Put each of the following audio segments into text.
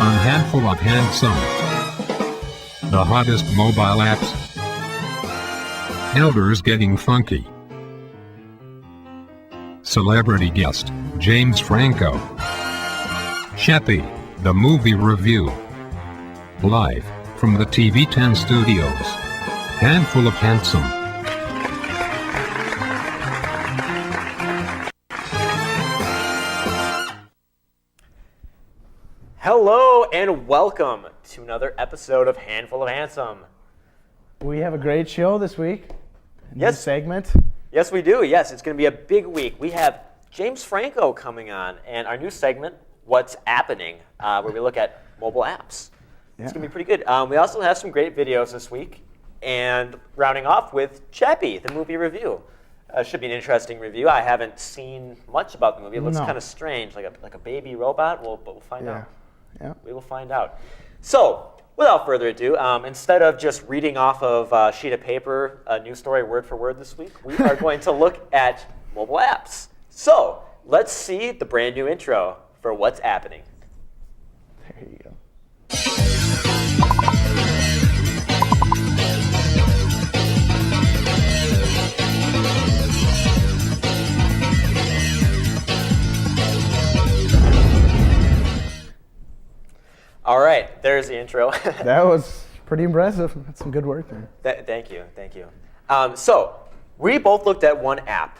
on Handful of Handsome. The hottest mobile apps. Elders getting funky. Celebrity guest, James Franco. Chappie, the movie review. Live from the TV10 studios. Handful of Handsome. Hello and welcome to another episode of Handful of Handsome. We have a great show this week. New segment. Yes, we do. Yes, it's going to be a big week. We have James Franco coming on, and our new segment, What's Happening, where we look at mobile apps. Yeah. It's going to be pretty good. We also have some great videos this week, and rounding off with Chappie, the movie review. Should be an interesting review. I haven't seen much about the movie. It looks kind of strange, like a baby robot. But we'll find out. Yeah. We will find out. So, without further ado, instead of just reading off of a sheet of paper, a news story word for word this week, we are going to look at mobile apps. So, let's see the brand new intro for What's Happening. There you go. All right, there's the intro. That was pretty impressive. That's some good work there. Thank you. So we both looked at one app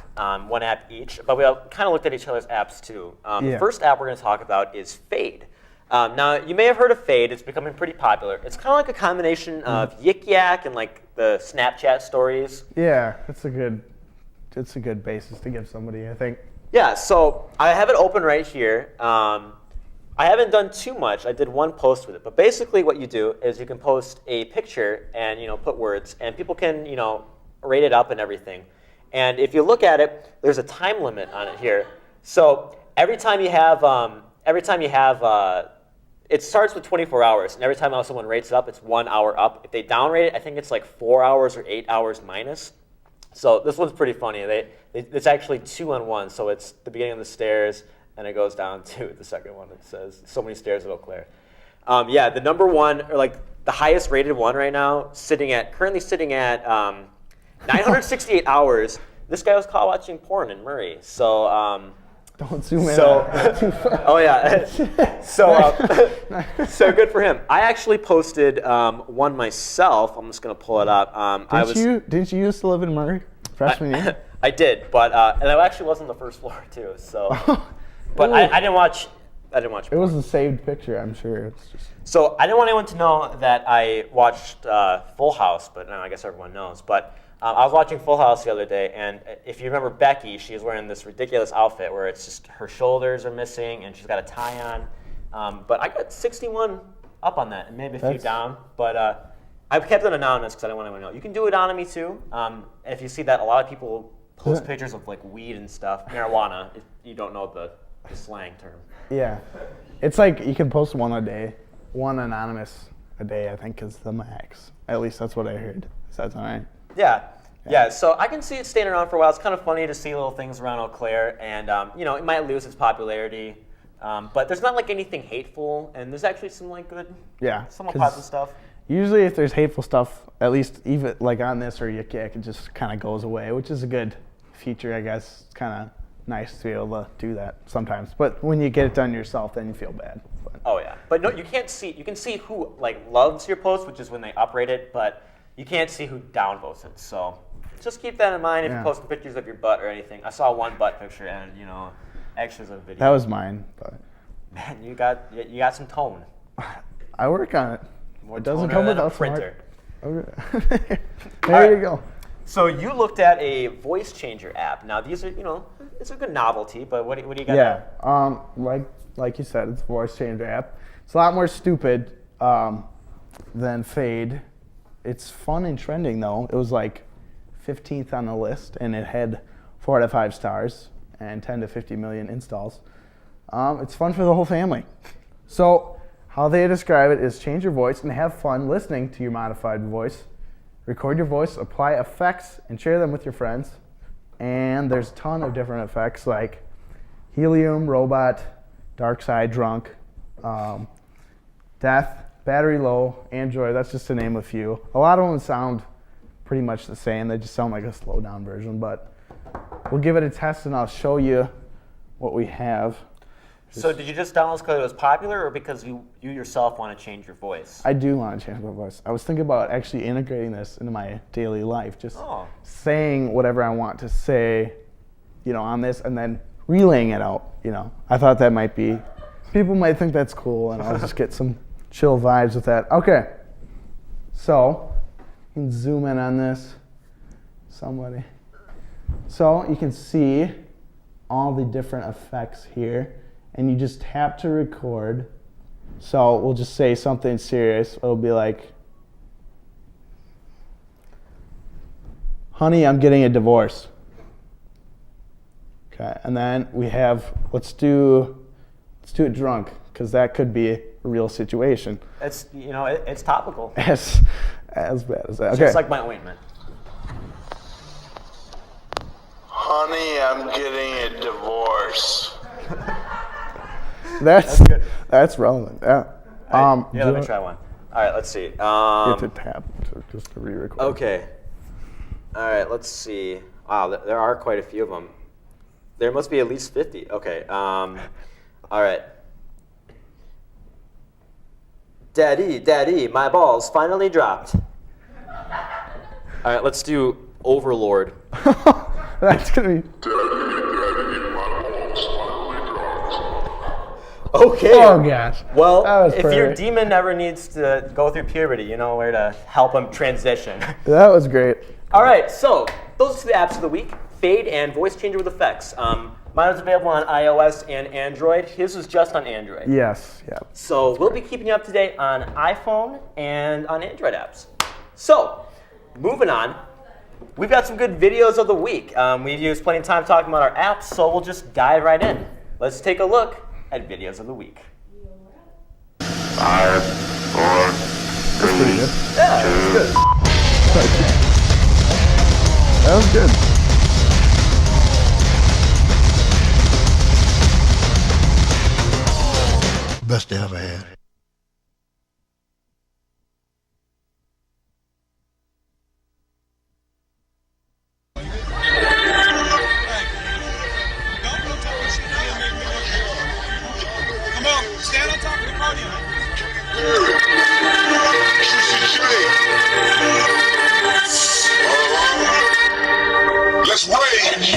each, but we kind of looked at each other's apps too. The first app we're going to talk about is Fade. Now, you may have heard of Fade. It's becoming pretty popular. It's kind of like a combination of Yik Yak and like the Snapchat stories. Yeah, it's a good basis to give somebody, I think. Yeah, so I have it open right here. I haven't done too much. I did one post with it, but basically what you do is you can post a picture and put words, and people can rate it up and everything. And if you look at it, there's a time limit on it here. So every time you have, it starts with 24 hours, and every time someone rates it up, it's 1 hour up. If they downrate it, I think it's like 4 hours or 8 hours minus. So this one's pretty funny. It's actually 2 on 1. So it's the beginning of the stairs. And it goes down to the second one. It says, so many stairs of Eau Claire. The number one, or like the highest rated one right now, currently sitting at 968 hours. This guy was caught watching porn in Murray. So, don't zoom in. Oh yeah. So good for him. I actually posted one myself. I'm just gonna pull it up. Didn't you used to live in Murray freshman year? I did, but and I actually was on the first floor too. So. But I didn't watch. It was a saved picture, I'm sure. So I didn't want anyone to know that I watched Full House, but now I guess everyone knows. But I was watching Full House the other day, and if you remember Becky, she's wearing this ridiculous outfit where it's just her shoulders are missing, and she's got a tie on. But I got 61 up on that, and maybe a few down. But I kept it anonymous because I didn't want anyone to know. You can do anonymity too. If you see that, a lot of people post pictures of like weed and stuff, marijuana. If you don't know the slang term. Yeah. It's like you can post one a day. One anonymous a day, I think, is the max. At least that's what I heard. So that's all right. Yeah, so I can see it staying around for a while. It's kind of funny to see little things around Eau Claire, and it might lose its popularity. But there's not like anything hateful, and there's actually some like good, somewhat positive stuff. Usually if there's hateful stuff, at least even like on this or Yik Yak, it just kind of goes away, which is a good feature, I guess. It's kind of nice to be able to do that sometimes, but when you get it done yourself, then you feel bad. Oh yeah, but no, you can't see. You can see who like loves your post, which is when they uprate it, but you can't see who downvotes it. So just keep that in mind if you're posting pictures of your butt or anything. I saw one butt picture, and actually there's a video. That was mine, but man, you got some tone. I work on it. More it doesn't come without printer. Okay. There you go. So you looked at a voice changer app. Now these are, it's a good novelty, but what do you got? Yeah, like you said, it's a voice changer app. It's a lot more stupid than Fade. It's fun and trending though. It was like 15th on the list, and it had 4 out of 5 stars and 10 to 50 million installs. It's fun for the whole family. So how they describe it is change your voice and have fun listening to your modified voice. Record your voice, apply effects, and share them with your friends. And there's a ton of different effects like helium, robot, dark side, drunk. Death, Battery Low, Android, that's just to name a few. A lot of them sound pretty much the same. They just sound like a slowed down version, but we'll give it a test and I'll show you what we have. So did you just download this because it was popular or because you yourself want to change your voice? I do want to change my voice. I was thinking about actually integrating this into my daily life, just saying whatever I want to say, on this and then relaying it out, I thought that might be, people might think that's cool and I'll just get some chill vibes with that. Okay, so you can zoom in on this, somebody. So you can see all the different effects here and you just tap to record. So we'll just say something serious. It'll be like, honey, I'm getting a divorce. Okay, and then we have, let's do it drunk, because that could be a real situation. It's, it's topical. As bad as that. Okay. Just like my ointment. Honey, I'm getting a divorce. That's good. That's relevant. Yeah. Let me try one. All right, let's see. You have to tap just to re-record. Okay. All right, let's see. Wow, there are quite a few of them. There must be at least 50. Okay. All right. Daddy, my balls finally dropped. All right, let's do Overlord. That's gonna be. Okay. Oh gosh. Well, if perfect. your demon ever needs to go through puberty, you know where to help him transition. That was great. All right, so those are the apps of the week: Fade and Voice Changer with Effects. Mine was available on iOS and Android. His was just on Android. Yes. Yeah. So we'll be keeping you up to date on iPhone and on Android apps. So, moving on, we've got some good videos of the week. We've used plenty of time talking about our apps, so we'll just dive right in. Let's take a look at videos of the week. 5, 4, 3, Yeah, that's good. That was good. Best day I ever had. Come on, stand on top of the podium. Let's rage!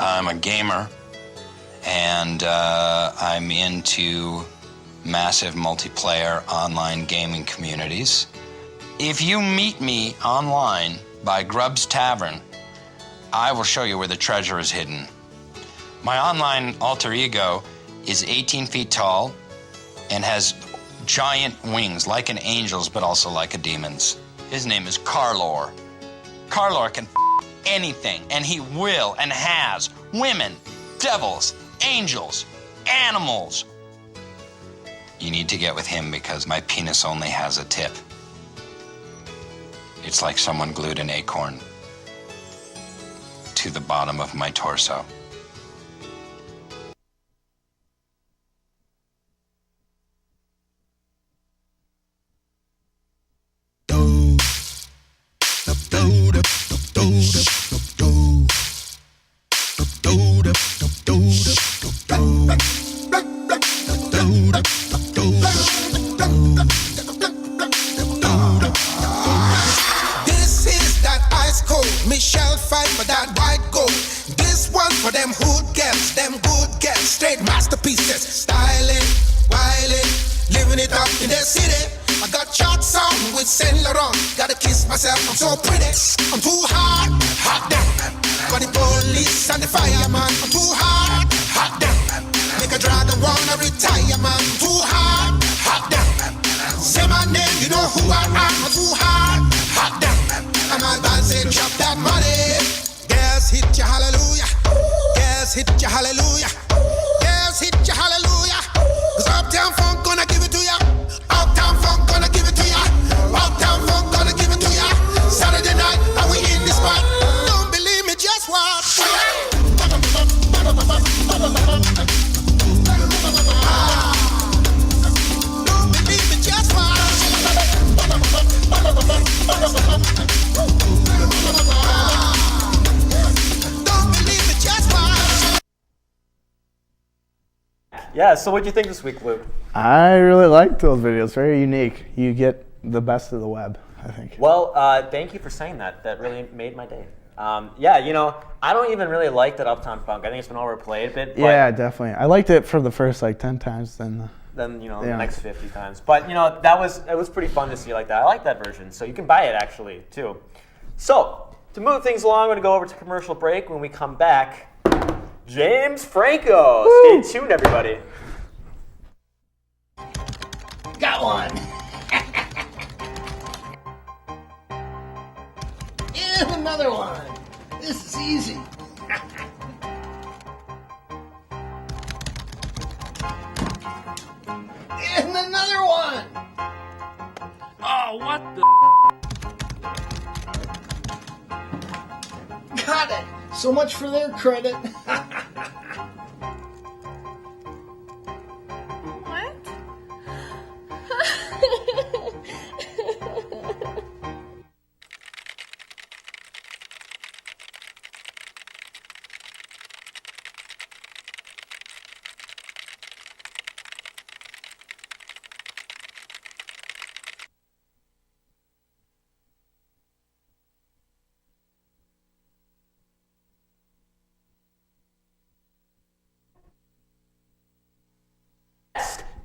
I'm a gamer. and I'm into massive multiplayer online gaming communities. If you meet me online by Grubb's Tavern, I will show you where the treasure is hidden. My online alter ego is 18 feet tall and has giant wings like an angel's, but also like a demon's. His name is Carlor. Carlor can anything, and he will and has. Women, devils, angels, animals. You need to get with him because my penis only has a tip. It's like someone glued an acorn to the bottom of my torso. This is that ice cold Michelle fight for that white gold. This one for them hood girls, them good girls, straight masterpieces. Styling, wilding, living it up in the city. I got shots on with Saint Laurent. Gotta kiss myself, I'm so pretty. I'm too hot, hot damn. For the police and the fireman, I'm too hot, hot damn. Make a dragon wanna retire, man. I'm too hot, hot damn. Say my name, you know who I am. I'm too hot damn. And my band say drop that money. Girls hit your hallelujah. Girls hit your hallelujah. Girls hit your hallelujah. 'Cause Uptown Funk gonna give it to ya. Uptown Funk gonna give it to ya. Uptown Funk gonna give it to ya. Saturday night and we in the spot. Don't believe me, just watch. Don't believe me, just watch. Don't believe me, just watch. Yeah, so what'd you think this week, Luke? I really liked those videos. Very unique. You get the best of the web, I think. Well, thank you for saying that. That really made my day. Yeah, you know, I don't even really like that Uptown Funk. I think it's been overplayed a bit. But Yeah, definitely. I liked it for the first 10 times. Then then, you know, Yeah. the next 50 times. But, you know, it was pretty fun to see like that. I like that version. So you can buy it, actually, too. So, to move things along, we're going to go over to commercial break. When we come back, James Franco. Woo! Stay tuned, everybody. Got one. And another one. This is easy. And another one. Oh, what the? Got it. So much for their credit. What?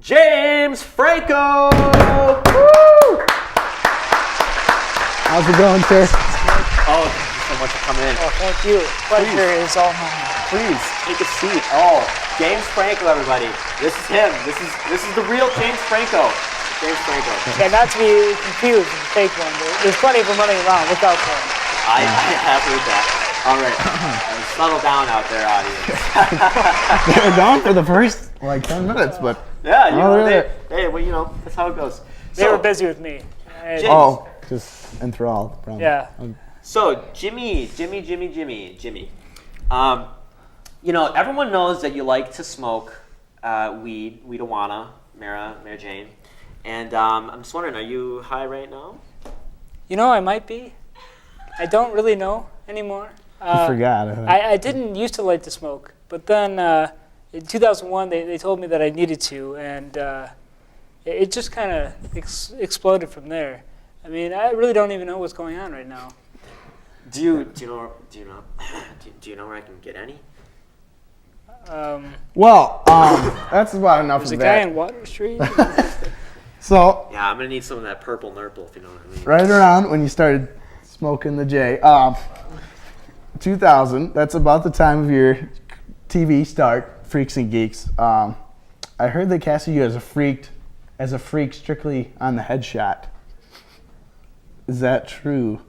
James Franco. Woo! how's it going, sir? Oh, thank you so much for coming in. Oh, thank you. Pleasure is all mine. Please take a seat. Oh, James Franco, everybody. This is him. This is the real James Franco. James Franco. Yeah, not to be confused with the fake one. There's plenty of them running around. Look out for them. I have heard that. All right. Settle down out there, audience. They were gone for the first 10 minutes, but Yeah, you know, really? hey, well, you know, that's how it goes. They were busy with me. James. just enthralled. Probably. Yeah. So, Jimmy. You know, everyone knows that you like to smoke weed-a-wana, Mara Jane. And I'm just wondering, are you high right now? You know, I might be. I don't really know anymore. I forgot. I didn't used to like to smoke, but then in 2001 they told me that I needed to, and it just kind of exploded from there. I mean, I really don't even know what's going on right now. Do you know where I can get any? Well, that's about enough There's of a guy that. in Water Street. So, Yeah, I'm gonna need some of that purple nurple, if you know what I mean. right around when you started smoking the J, 2000, that's about the time of your TV start, Freaks and Geeks. I heard they casted you as a freak strictly on the headshot. Is that true?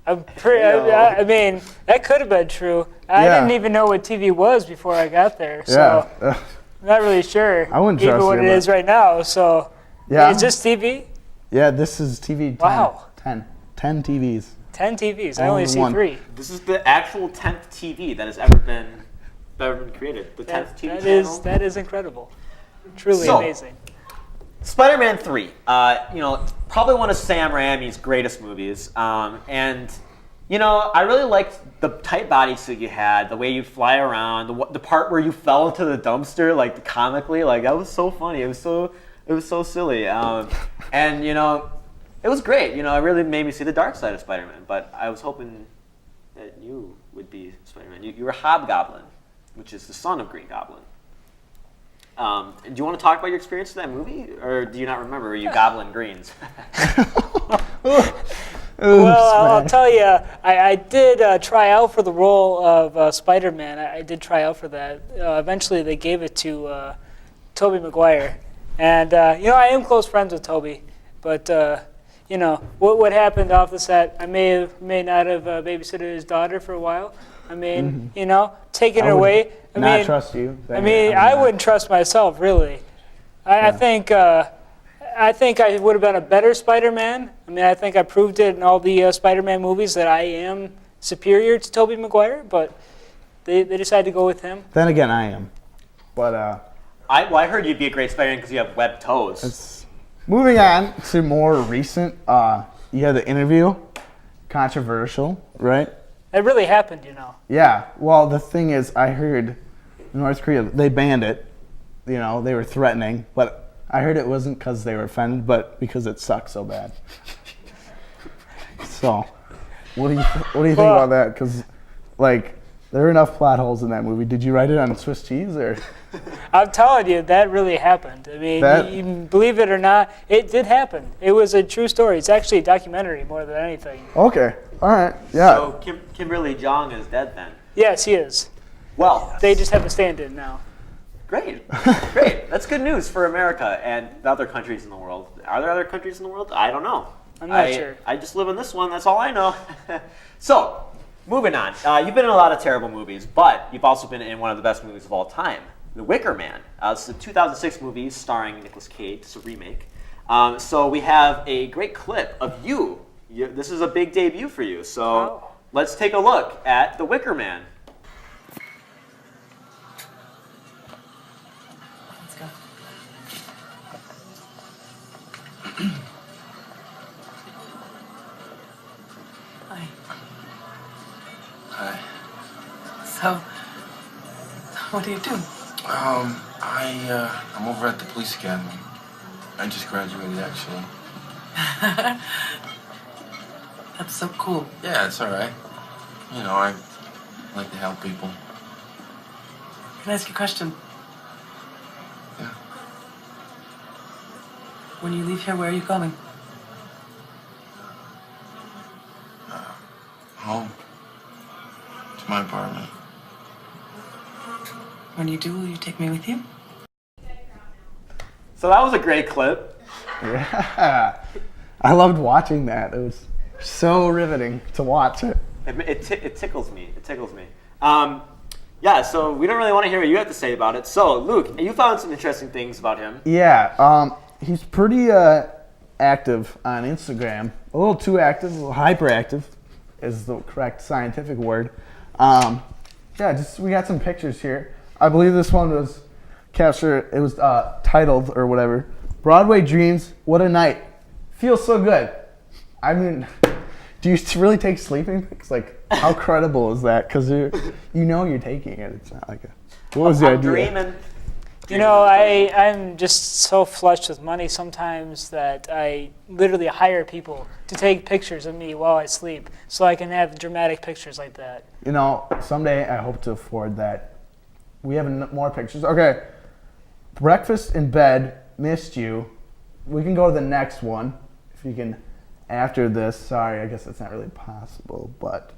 I mean, that could have been true. I Yeah. didn't even know what TV was before I got there, so Yeah. I'm not really sure I wouldn't even trust what you, it but- is right now. So, Yeah. is this TV? Yeah, this is TV 10. Wow. 10 TVs. 10 TVs. I All only in see one. 3. This is the actual 10th TV that has ever been created. The 10th TV channel. That is incredible. Truly So- amazing. Spider-Man 3, probably one of Sam Raimi's greatest movies. And, I really liked the tight bodysuit you had, the way you fly around, the part where you fell into the dumpster, like comically, like that was so funny. It was so silly. And, it was great. It really made me see the dark side of Spider-Man. But I was hoping that you would be Spider-Man. You were Hobgoblin, which is the son of Green Goblin. Do you want to talk about your experience in that movie, or do you not remember? Were you Goblin Greens? Well, I'll tell you, I did try out for the role of Spider-Man. I did try out for that. Eventually, they gave it to Tobey Maguire. And, I am close friends with Tobey. But, what happened off the set, I may not have babysitted his daughter for a while. I mean, taking it away. Not trust you. I wouldn't trust myself, really. I think I would have been a better Spider-Man. I mean, I think I proved it in all the Spider-Man movies that I am superior to Tobey Maguire, but they decided to go with him. Then again, I am. But I heard you'd be a great Spider-Man because you have webbed toes. moving on to more recent, you had the interview. Controversial, right? It really happened, Yeah. Well, the thing is, I heard North Korea, they banned it. They were threatening, but I heard it wasn't because they were offended, but because it sucked so bad. So, what do you think about that? Because, there are enough plot holes in that movie. Did you write it on Swiss cheese, or? I'm telling you, that really happened. I mean, you believe it or not, it did happen. It was a true story. It's actually a documentary more than anything. Okay. All right. Yeah. So Kimberly Jong is dead then? Yes, he is. Well, They just have a stand-in now. great. That's good news for America and the other countries in the world. Are there other countries in the world? I don't know. I'm not sure. I just live in this one. That's all I know. So, moving on. You've been in a lot of terrible movies, but you've also been in one of the best movies of all time, The Wicker Man. It's a 2006 movie starring Nicolas Cage. It's a remake. So we have a great clip of you. This is a big debut for you. So let's take a look at The Wicker Man. Let's go. Hi. Hi. So, what do you do? I'm over at the police academy. I just graduated, actually. That's so cool. Yeah, it's all right. I like to help people. Can I ask you a question? Yeah. When you leave here, where are you going? Home. To my apartment. When you do, will you take me with you? So that was a great clip. Yeah. I loved watching that. It was so riveting to watch it. It tickles me. It tickles me. So we don't really want to hear what you have to say about it. So, Luke, you found some interesting things about him. Yeah. He's pretty active on Instagram. A little too active, a little hyperactive is the correct scientific word. We got some pictures here. I believe this one was titled or whatever, Broadway Dreams, What a Night. Feels so good. I mean, do you really take sleeping pills? How credible is that? Because you're taking it. It's not like a... What was the idea? Dreaming. I'm just so flushed with money sometimes that I literally hire people to take pictures of me while I sleep so I can have dramatic pictures like that. Someday I hope to afford that We have more pictures. Okay. Breakfast in bed. Missed you. We can go to the next one if you can. After this, sorry, I guess it's not really possible, but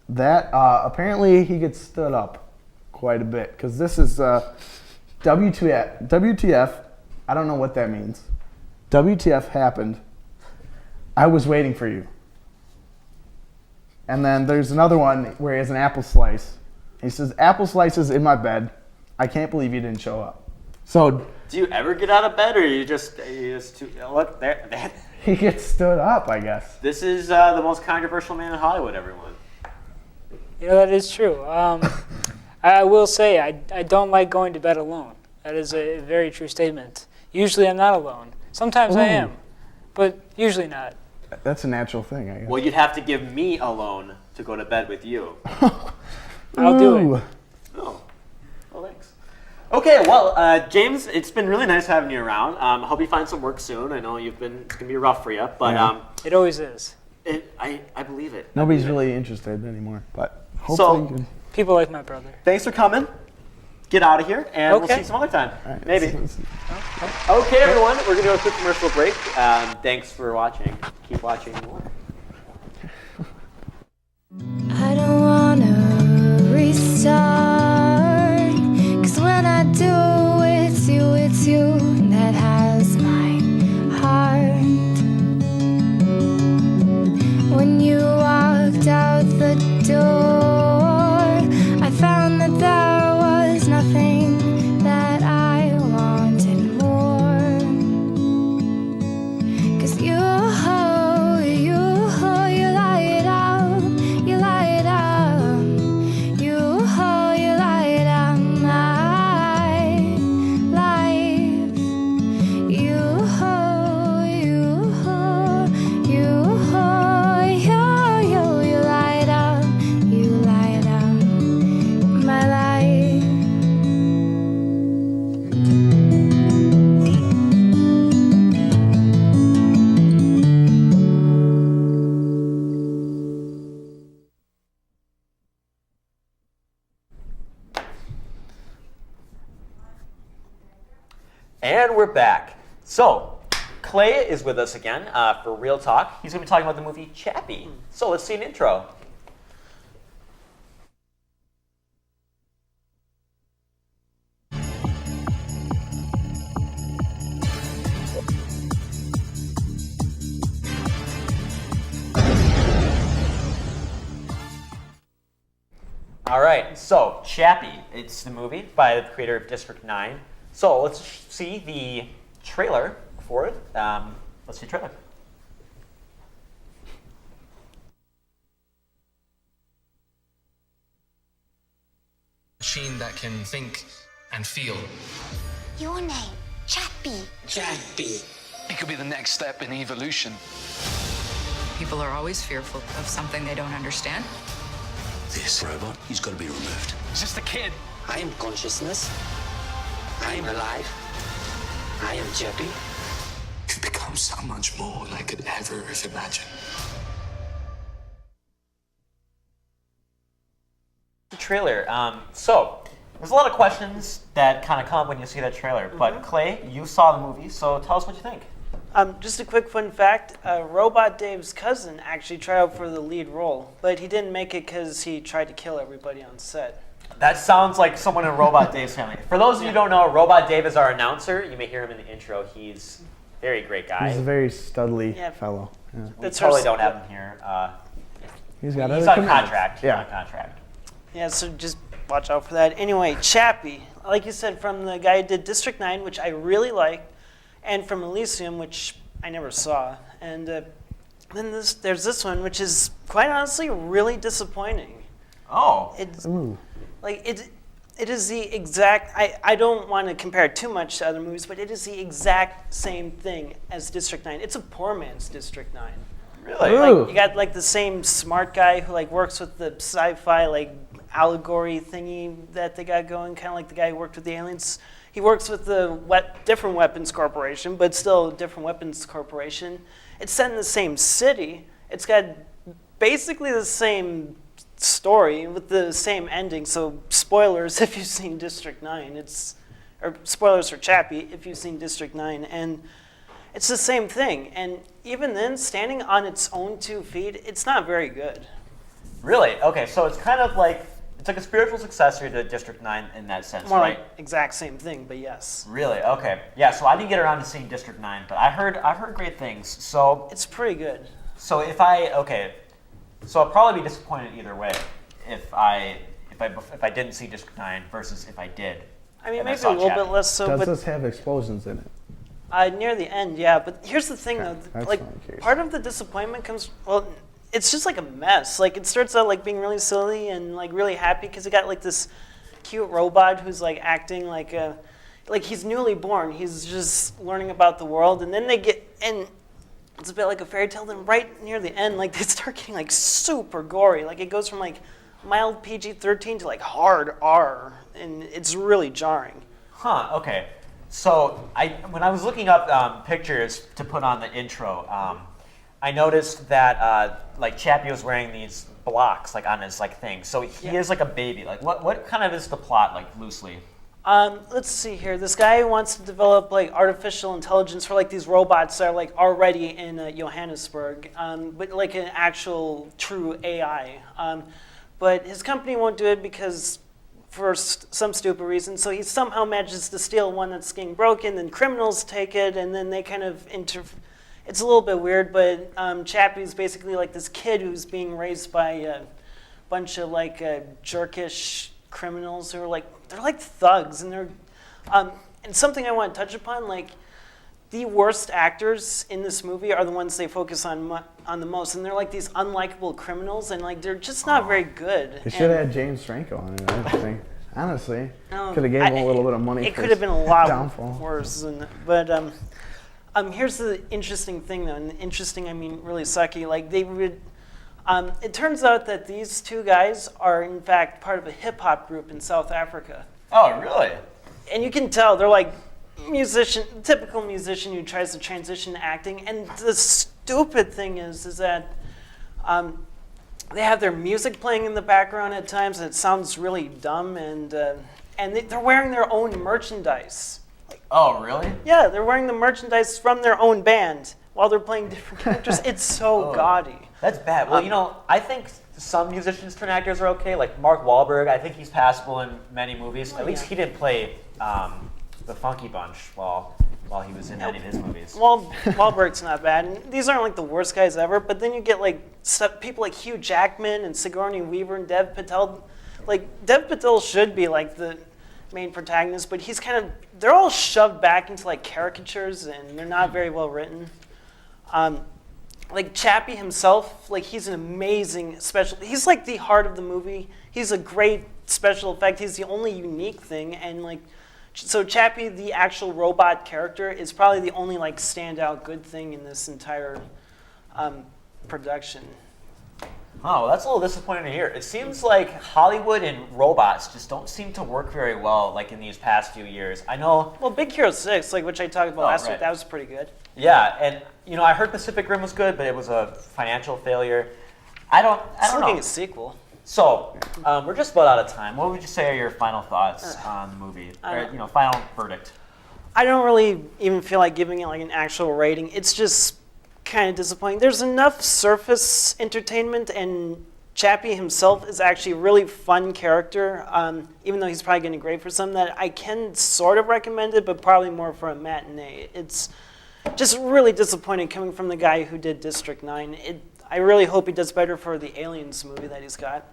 that apparently he gets stood up quite a bit because this is WTF. WTF. I don't know what that means. WTF happened. I was waiting for you. And then there's another one where he has an apple slice. He says, apple slices in my bed. I can't believe you didn't show up. So do you ever get out of bed, or you just look there? He gets stood up, I guess. This is the most controversial man in Hollywood, everyone. You know, that is true. I will say I don't like going to bed alone. That is a very true statement. Usually I'm not alone. Sometimes I am, but usually not. That's a natural thing, I guess. Well, you'd have to give me a loan to go to bed with you. I'll do it. Oh, well, thanks. Okay, well, James, it's been really nice having you around. I hope you find some work soon. I know it's going to be rough for you, but it always is. I believe it. Nobody's really interested anymore, but hopefully you can. People like my brother. Thanks for coming. Get out of here, and we'll see you some other time. Right, maybe. Okay, everyone, we're going to do a quick commercial break. Thanks for watching. Keep watching more. I don't wanna restart, 'cause when I do, it's you that has my heart. When you walked out the door, I found that there was nothing that I wanted more. 'Cause you light up, you light up, you light up my life. You light up my life. And we're back. So, Clay is with us again for Real Talk. He's going to be talking about the movie Chappie. So let's see an intro. All right, so Chappie, it's the movie by the creator of District 9. So let's see the trailer for it. Let's see the trailer. Machine that can think and feel. Your name, Chappie. Chappie. It could be the next step in evolution. People are always fearful of something they don't understand. This robot, he's got to be removed. It's just a kid. I am consciousness. I am alive. I am Chappie. Could become so much more than I could ever have imagined. The trailer. So there's a lot of questions that kind of come up when you see that trailer. But Clay, you saw the movie, so tell us what you think. Just a quick fun fact, Robot Dave's cousin actually tried out for the lead role, but he didn't make it because he tried to kill everybody on set. That sounds like someone in Robot Dave's family. For those of you who don't know, Robot Dave is our announcer. You may hear him in the intro. He's a very great guy. He's a very studly fellow. Yeah. We totally don't have him here. He's on contract. Yeah. He's on contract. Yeah, so just watch out for that. Anyway, Chappie, like you said, from the guy who did District 9, which I really liked, and from Elysium, which I never saw. And then there's this one, which is quite honestly really disappointing. Oh. It is the exact, I don't want to compare it too much to other movies, but it is the exact same thing as District 9. It's a poor man's District 9. Really? Like, you got like the same smart guy who like works with the sci-fi like allegory thingy that they got going, kind of like the guy who worked with the aliens. He works with the different weapons corporation, but still different weapons corporation. It's set in the same city. It's got basically the same story with the same ending. So spoilers if you've seen District 9. Or spoilers for Chappie if you've seen District 9. And it's the same thing. And even then, standing on its own 2 feet, it's not very good. Really? Okay, so it's kind of like, it's like a spiritual successor to District 9 in that sense, More right? like exact same thing, but yes. Really? Okay. Yeah, so I didn't get around to seeing District 9, but I've heard great things. So it's pretty good. So so I'll probably be disappointed either way if I didn't see District 9 versus if I did. I mean, maybe a little bit less so, Does but this have explosions in it? near the end, yeah. But here's the thing, though. that's Like, what I'm curious. part of the disappointment comes, well, it's just like a mess. Like, it starts out like being really silly and like really happy because you got like this cute robot who's like acting like he's newly born. He's just learning about the world, and then it's a bit like a fairy tale. Then right near the end, like they start getting like super gory. Like it goes from like mild PG-13 to like hard R, and it's really jarring. Huh. Okay. So when I was looking up pictures to put on the intro, I noticed that like Chappie was wearing these blocks like on his like thing. So he is like a baby. Like what kind of is the plot like loosely? Let's see here. This guy wants to develop like artificial intelligence for like these robots that are like already in Johannesburg, but like an actual true AI. But his company won't do it because for some stupid reason. So he somehow manages to steal one that's getting broken, then criminals take it, and then they kind of It's a little bit weird, but Chappie's basically like this kid who's being raised by a bunch of like jerkish criminals who are they're like thugs, and they're and something I want to touch upon, like the worst actors in this movie are the ones they focus on the most, and they're like these unlikable criminals, and like they're just not very good. They should have had James Franco on it, I think. Honestly, could have gave him a little bit of money. It could have been a lot downfall. worse, but here's the interesting thing, though, and interesting I mean really sucky. Like they would. It turns out that these 2 guys are in fact part of a hip hop group in South Africa. Oh, really? And you can tell they're like typical musician who tries to transition to acting. And the stupid thing is that they have their music playing in the background at times, and it sounds really dumb. And they're wearing their own merchandise. Oh, really? Yeah, they're wearing the merchandise from their own band while they're playing different characters. It's so gaudy. That's bad. Well, I think some musicians turn actors are okay. Like Mark Wahlberg, I think he's passable in many movies. At least he didn't play the Funky Bunch while he was in any of his movies. Well, Wahlberg's not bad. And these aren't like the worst guys ever, but then you get like people like Hugh Jackman and Sigourney Weaver and Dev Patel. Like Dev Patel should be like the main protagonist, but they're all shoved back into like caricatures, and they're not very well written. Like Chappie himself, like he's an amazing he's like the heart of the movie. He's a great special effect. He's the only unique thing, and like, so Chappie, the actual robot character, is probably the only like standout good thing in this entire production. Oh, that's a little disappointing to hear. It seems like Hollywood and robots just don't seem to work very well, like in these past few years. I know. Well, Big Hero 6, like which I talked about last week, that was pretty good. Yeah, and I heard Pacific Rim was good, but it was a financial failure. I don't know. Looking at a sequel. So, we're just about out of time. What would you say are your final thoughts on the movie? Or, final verdict. I don't really even feel like giving it like an actual rating. It's just kind of disappointing. There's enough surface entertainment, and Chappie himself is actually a really fun character, even though he's probably getting a grade for some, that I can sort of recommend it, but probably more for a matinee. It's just really disappointing coming from the guy who did District 9. I really hope he does better for the Aliens movie that he's got.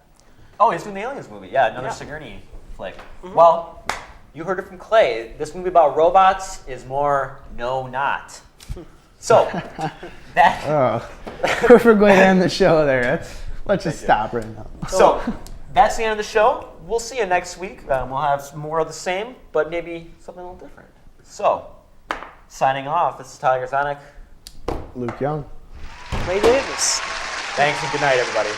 Oh, he's doing the Aliens movie. Yeah, another Sigourney flick. Mm-hmm. Well, you heard it from Clay. This movie about robots is more not. So, perfect way to end the show there. Let's just stop right now. So, that's the end of the show. We'll see you next week. We'll have more of the same, but maybe something a little different. So, signing off, this is Tyler Sonic. Luke Young. Ray Davis. Thanks and good night, everybody.